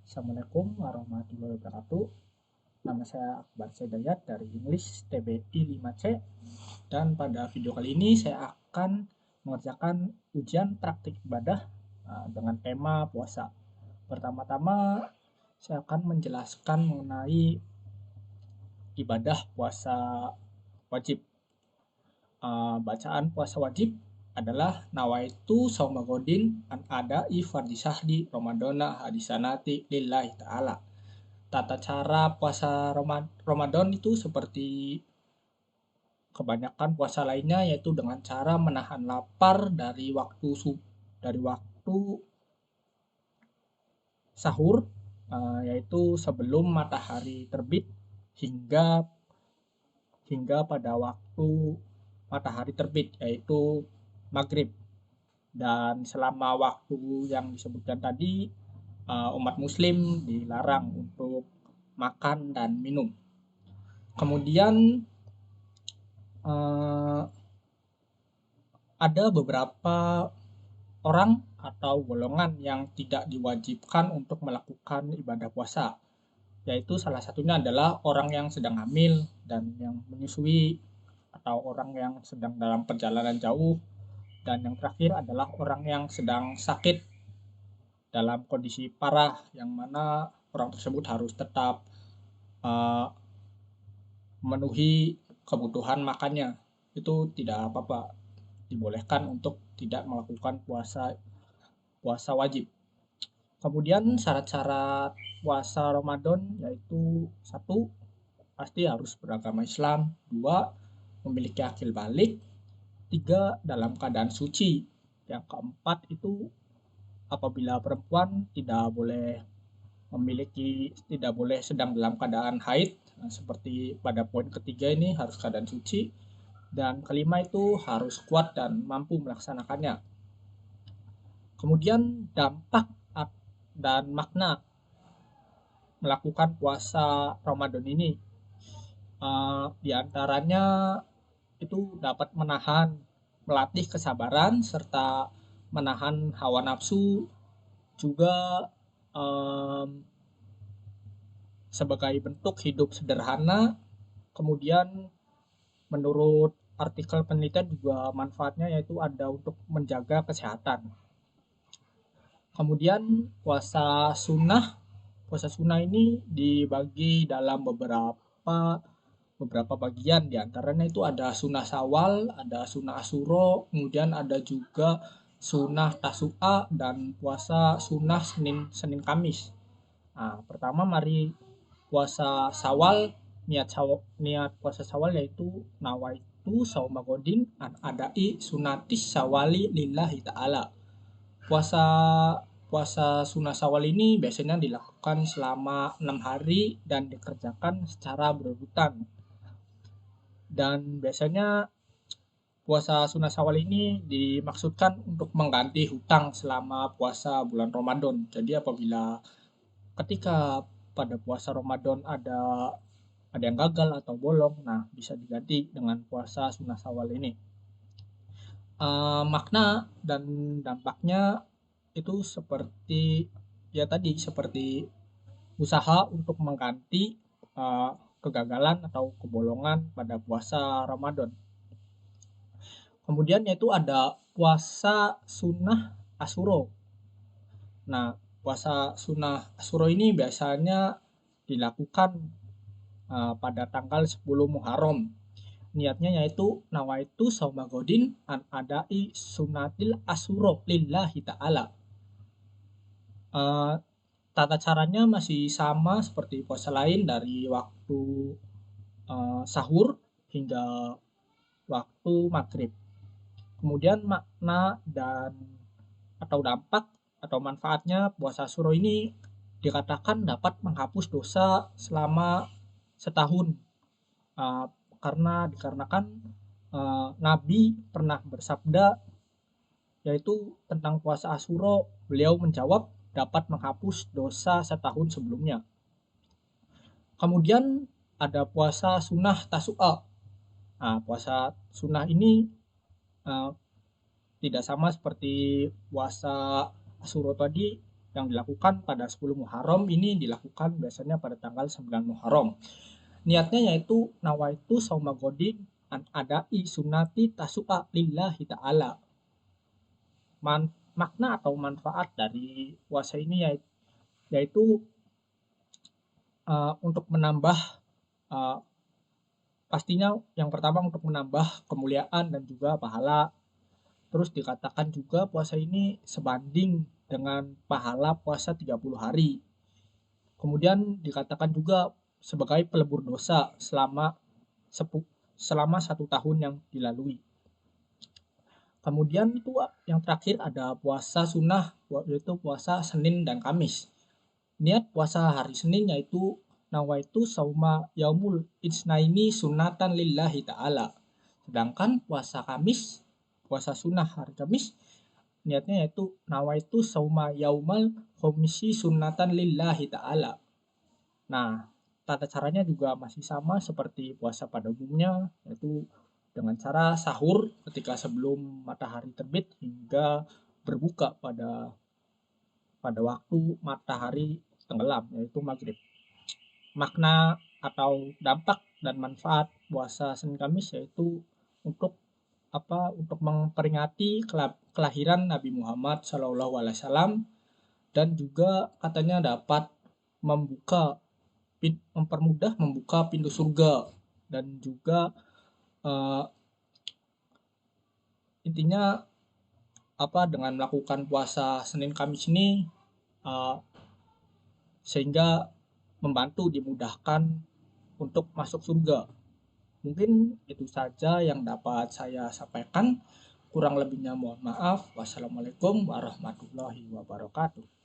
Assalamualaikum warahmatullahi wabarakatuh. Nama saya Akbar Sedayat dari English TBI 5C, dan pada video kali ini saya akan mengerjakan ujian praktik ibadah dengan tema puasa. Pertama-tama saya akan menjelaskan mengenai ibadah puasa wajib. Bacaan puasa wajib adalah nawaitu saumagodin an adai fardhi syahri ramadana hadisanati lillahi ta'ala. Tata cara puasa Ramadan itu seperti kebanyakan puasa lainnya, yaitu dengan cara menahan lapar dari waktu sahur, yaitu sebelum matahari terbit hingga hingga pada waktu matahari terbit, yaitu maghrib. Dan selama waktu yang disebutkan tadi, umat muslim dilarang untuk makan dan minum. Kemudian ada beberapa orang atau golongan yang tidak diwajibkan untuk melakukan ibadah puasa, yaitu salah satunya adalah orang yang sedang hamil dan yang menyusui, atau orang yang sedang dalam perjalanan jauh, dan yang terakhir adalah orang yang sedang sakit dalam kondisi parah, yang mana orang tersebut harus tetap memenuhi kebutuhan makannya. Itu tidak apa-apa, dibolehkan untuk tidak melakukan puasa wajib. Kemudian syarat-syarat puasa Ramadan yaitu: 1. Pasti harus beragama Islam. 2. Memiliki akil balik. 3. Dalam keadaan suci. Yang keempat itu apabila perempuan tidak boleh sedang dalam keadaan haid. Nah, seperti pada poin ketiga ini harus keadaan suci. Dan kelima itu harus kuat dan mampu melaksanakannya. Kemudian dampak dan makna melakukan puasa Ramadan ini, di antaranya itu dapat melatih kesabaran serta menahan hawa nafsu, juga sebagai bentuk hidup sederhana. Kemudian menurut artikel penelitian juga manfaatnya yaitu ada untuk menjaga kesehatan. Kemudian puasa sunnah ini dibagi dalam beberapa bagian. Di antaranya itu ada sunnah Syawal, ada sunnah Asyura, kemudian ada juga sunnah Tasu'a, dan puasa sunnah Senin Kamis. Nah, pertama mari puasa Syawal. Niat puasa Syawal yaitu nawaitu saumagodin an adai sunatis syawali lillahi ta'ala. Puasa sunnah Syawal ini biasanya dilakukan selama 6 hari dan dikerjakan secara berurutan. Dan biasanya puasa sunnah Syawal ini dimaksudkan untuk mengganti hutang selama puasa bulan Ramadan. Jadi apabila ketika pada puasa Ramadan ada yang gagal atau bolong, nah bisa diganti dengan puasa sunnah Syawal ini. Makna dan dampaknya itu seperti usaha untuk mengganti kegagalan atau kebolongan pada puasa Ramadan. Kemudian yaitu ada puasa sunnah Asyura. Nah, puasa sunnah Asyura ini biasanya dilakukan pada tanggal 10 Muharram. Niatnya yaitu nawaitu saumagodin an adai sunatil Asyura lillahi ta'ala. Tata caranya masih sama seperti puasa lain, dari waktu sahur hingga waktu maghrib. Kemudian makna atau dampak atau manfaatnya puasa Asyura ini dikatakan dapat menghapus dosa selama setahun, dikarenakan Nabi pernah bersabda yaitu tentang puasa Asyura. Beliau menjawab dapat menghapus dosa setahun sebelumnya. Kemudian ada puasa sunnah Tasu'a. Nah, puasa sunnah ini tidak sama seperti puasa Asyura tadi, yang dilakukan pada 10 Muharram ini dilakukan biasanya pada tanggal 9 Muharram. Niatnya yaitu nawaitu sauma godin an adai sunati tasu'a lillahi ta'ala. Makna atau manfaat dari puasa ini yaitu untuk menambah pastinya yang pertama untuk menambah kemuliaan dan juga pahala. Terus dikatakan juga puasa ini sebanding dengan pahala puasa 30 hari. Kemudian dikatakan juga sebagai pelebur dosa selama 1 tahun yang dilalui. Kemudian itu yang terakhir ada puasa sunnah, yaitu puasa Senin dan Kamis. Niat puasa hari Senin yaitu nawaitu sauma yaumul itsnaini sunnatan lillahi ta'ala. Sedangkan puasa Kamis, puasa sunnah hari Kamis, niatnya yaitu nawaitu sauma yaumal khomisi sunnatan lillahi ta'ala. Nah, tata caranya juga masih sama seperti puasa pada umumnya, yaitu dengan cara sahur ketika sebelum matahari terbit hingga berbuka pada waktu matahari tenggelam, yaitu maghrib. Makna atau dampak dan manfaat puasa Senin Kamis yaitu untuk memperingati kelahiran Nabi Muhammad SAW, dan juga katanya dapat mempermudah membuka pintu surga, dan juga intinya dengan melakukan puasa Senin Kamis ini sehingga membantu dimudahkan untuk masuk surga. Mungkin itu saja yang dapat saya sampaikan. Kurang lebihnya mohon maaf. Wassalamualaikum warahmatullahi wabarakatuh.